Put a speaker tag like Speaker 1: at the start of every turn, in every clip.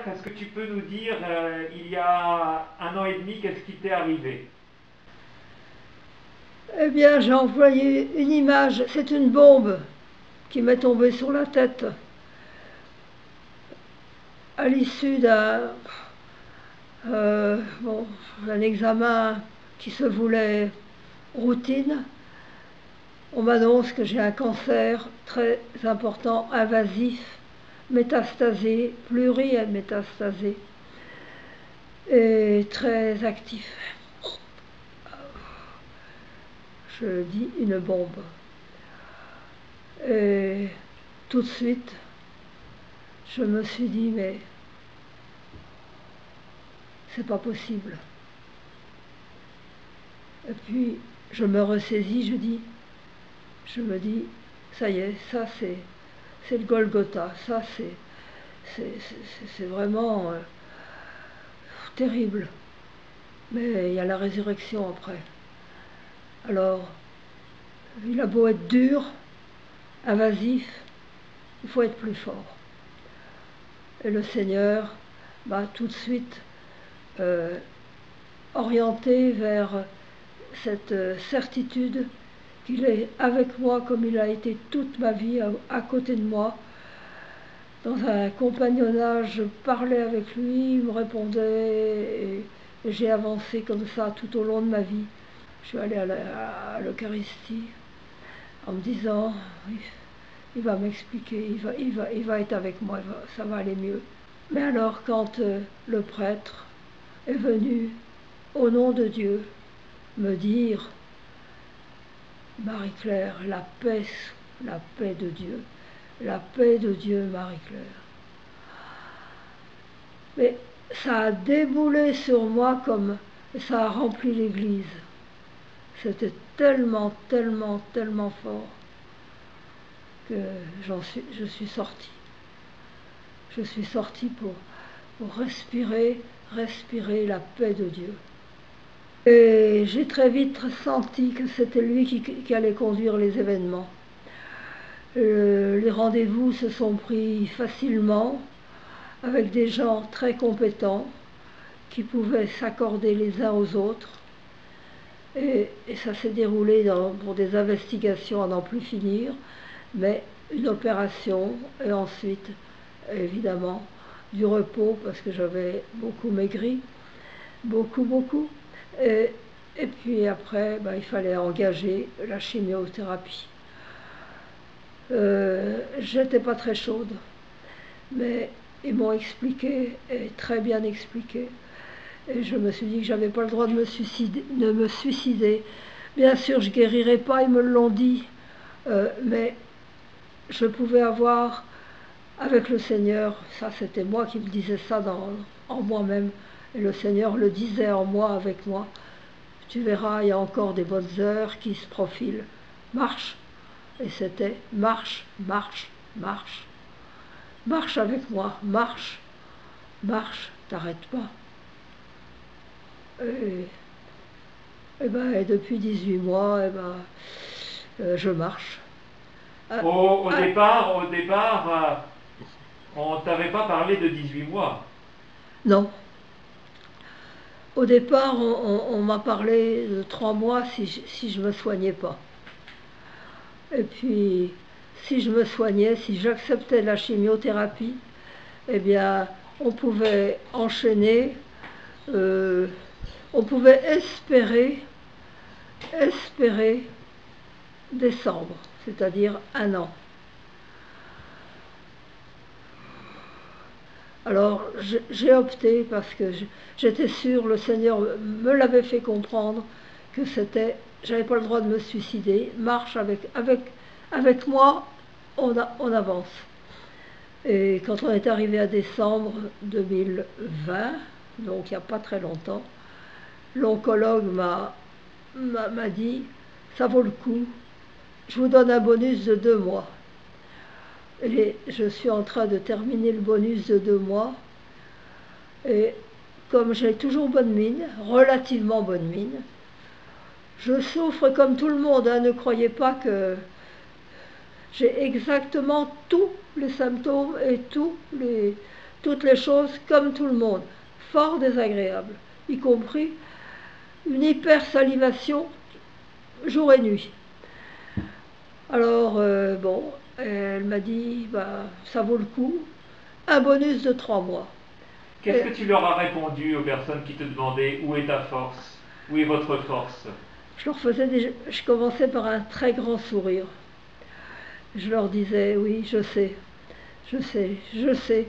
Speaker 1: Jacques, est-ce que tu peux nous dire, il y a 1 an et demi, qu'est-ce qui t'est arrivé?
Speaker 2: Eh bien, j'ai envoyé une image, c'est une bombe qui m'est tombée sur la tête à l'issue d'un examen qui se voulait routine. On m'annonce que j'ai un cancer très important, invasif, métastasé, plurimétastasé et très actif. Je dis une bombe. Et tout de suite, je me suis dit, mais c'est pas possible. Et puis, je me ressaisis, je me dis, ça y est, ça c'est le Golgotha, ça c'est vraiment terrible. Mais il y a la résurrection après. Alors, il a beau être dur, invasif, il faut être plus fort. Et le Seigneur m'a tout de suite orienté vers cette certitude qu'il est avec moi comme il a été toute ma vie à côté de moi. Dans un compagnonnage, je parlais avec lui, il me répondait et j'ai avancé comme ça tout au long de ma vie. Je suis allée à l'Eucharistie en me disant, il va m'expliquer, il va être avec moi, ça va aller mieux. Mais alors quand le prêtre est venu au nom de Dieu me dire, Marie-Claire, la paix de Dieu, la paix de Dieu, Marie-Claire. Mais ça a déboulé sur moi comme ça a rempli l'église. C'était tellement, tellement, tellement fort que je suis sortie. Je suis sortie pour respirer la paix de Dieu. Et j'ai très vite senti que c'était lui qui allait conduire les événements. Les rendez-vous se sont pris facilement avec des gens très compétents qui pouvaient s'accorder les uns aux autres. Et ça s'est déroulé pour des investigations à n'en plus finir, mais une opération et ensuite, évidemment, du repos parce que j'avais beaucoup maigri, beaucoup. Et puis après, il fallait engager la chimiothérapie. J'étais pas très chaude, mais ils m'ont expliqué, et très bien expliqué. Et je me suis dit que j'avais pas le droit de me suicider. Bien sûr, je guérirais pas, ils me l'ont dit, mais je pouvais avoir, avec le Seigneur, ça c'était moi qui me disais ça en moi-même, et le Seigneur le disait en moi, avec moi, tu verras, il y a encore des bonnes heures qui se profilent. Marche. Et c'était marche, marche, marche. Marche avec moi, marche, t'arrêtes pas. Et depuis 18 mois, je marche.
Speaker 1: Au départ, on t'avait pas parlé de 18 mois.
Speaker 2: Non. Au départ, on m'a parlé de 3 mois si je me soignais pas. Et puis, si je me soignais, si j'acceptais la chimiothérapie, eh bien, on pouvait enchaîner, on pouvait espérer décembre, c'est-à-dire 1 an. Alors j'ai opté parce que j'étais sûre, le Seigneur me l'avait fait comprendre, que j'avais pas le droit de me suicider. Marche avec moi, on avance. Et quand on est arrivé à décembre 2020, donc il n'y a pas très longtemps, l'oncologue m'a dit, ça vaut le coup, je vous donne un bonus de 2 mois. Et je suis en train de terminer le bonus de 2 mois. Et comme j'ai toujours bonne mine, relativement bonne mine, je souffre comme tout le monde. Ne croyez pas que j'ai exactement tous les symptômes et tous toutes les choses comme tout le monde, fort désagréable, y compris une hypersalivation jour et nuit. Alors, bon, elle m'a dit, bah, ça vaut le coup, un bonus de 3 mois.
Speaker 1: Qu'est-ce que tu leur as répondu aux personnes qui te demandaient où est ta force? Où est votre force?
Speaker 2: Je commençais par un très grand sourire. Je leur disais, oui, je sais, je sais, je sais.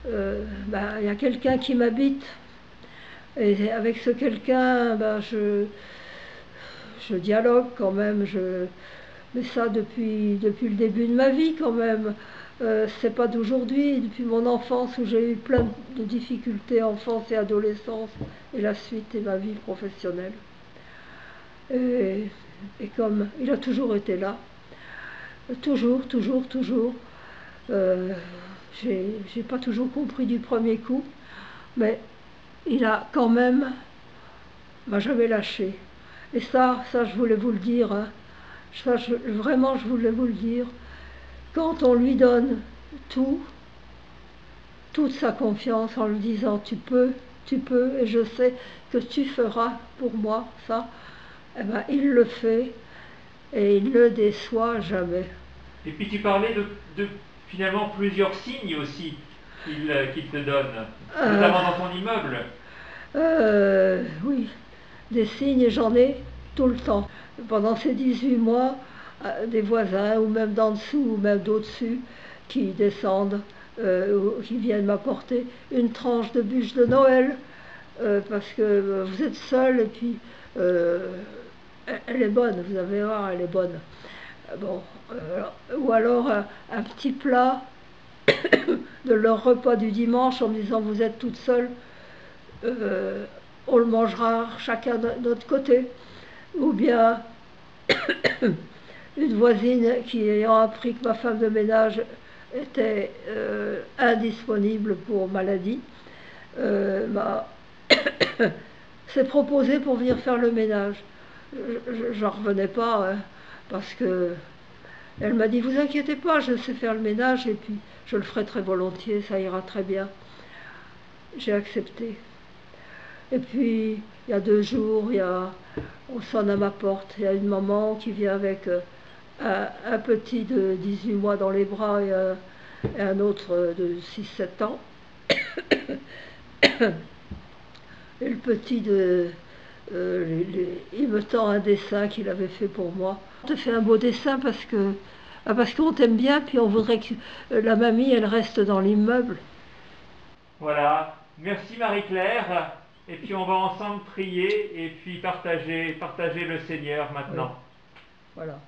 Speaker 2: Il y a quelqu'un qui m'habite, et avec ce quelqu'un, je dialogue quand même, mais ça depuis le début de ma vie quand même. C'est pas d'aujourd'hui, depuis mon enfance où j'ai eu plein de difficultés, enfance et adolescence, et la suite et ma vie professionnelle. Et, et comme il a toujours été là, toujours, toujours, toujours. Euh, j'ai pas toujours compris du premier coup, mais il a quand même, m'a jamais lâché. Et ça je voulais vous le dire, hein. Vraiment je voulais vous le dire. Quand on lui donne tout, toute sa confiance en lui disant tu peux, et je sais que tu feras pour moi ça, eh ben, il le fait et il ne déçoit jamais.
Speaker 1: Et puis tu parlais de finalement plusieurs signes aussi qu'il te donne,
Speaker 2: Euh,
Speaker 1: notamment dans ton immeuble.
Speaker 2: oui, des signes, j'en ai tout le temps. Pendant ces 18 mois, des voisins, ou même d'en dessous, ou même d'au-dessus, qui descendent, ou qui viennent m'apporter une tranche de bûche de Noël, parce que vous êtes seul, et puis elle est bonne, vous allez voir, elle est bonne. Bon, ou alors un petit plat de leur repas du dimanche en me disant vous êtes toute seule, euh, on le mangera chacun de notre côté. Ou bien une voisine qui, ayant appris que ma femme de ménage était indisponible pour maladie, m'a s'est proposée pour venir faire le ménage. J'en revenais pas, hein, parce que elle m'a dit vous inquiétez pas, je sais faire le ménage et puis je le ferai très volontiers, ça ira très bien. J'ai accepté. Et puis il y a 2 jours, on sonne à ma porte, il y a une maman qui vient avec un petit de 18 mois dans les bras et un autre de 6-7 ans. Et le petit il me tend un dessin qu'il avait fait pour moi. On te fait un beau dessin parce qu'on t'aime bien, puis on voudrait que la mamie elle reste dans l'immeuble.
Speaker 1: Voilà. Merci Marie-Claire. Et puis on va ensemble prier et puis partager le Seigneur
Speaker 2: Oui,
Speaker 1: maintenant.
Speaker 2: voilà.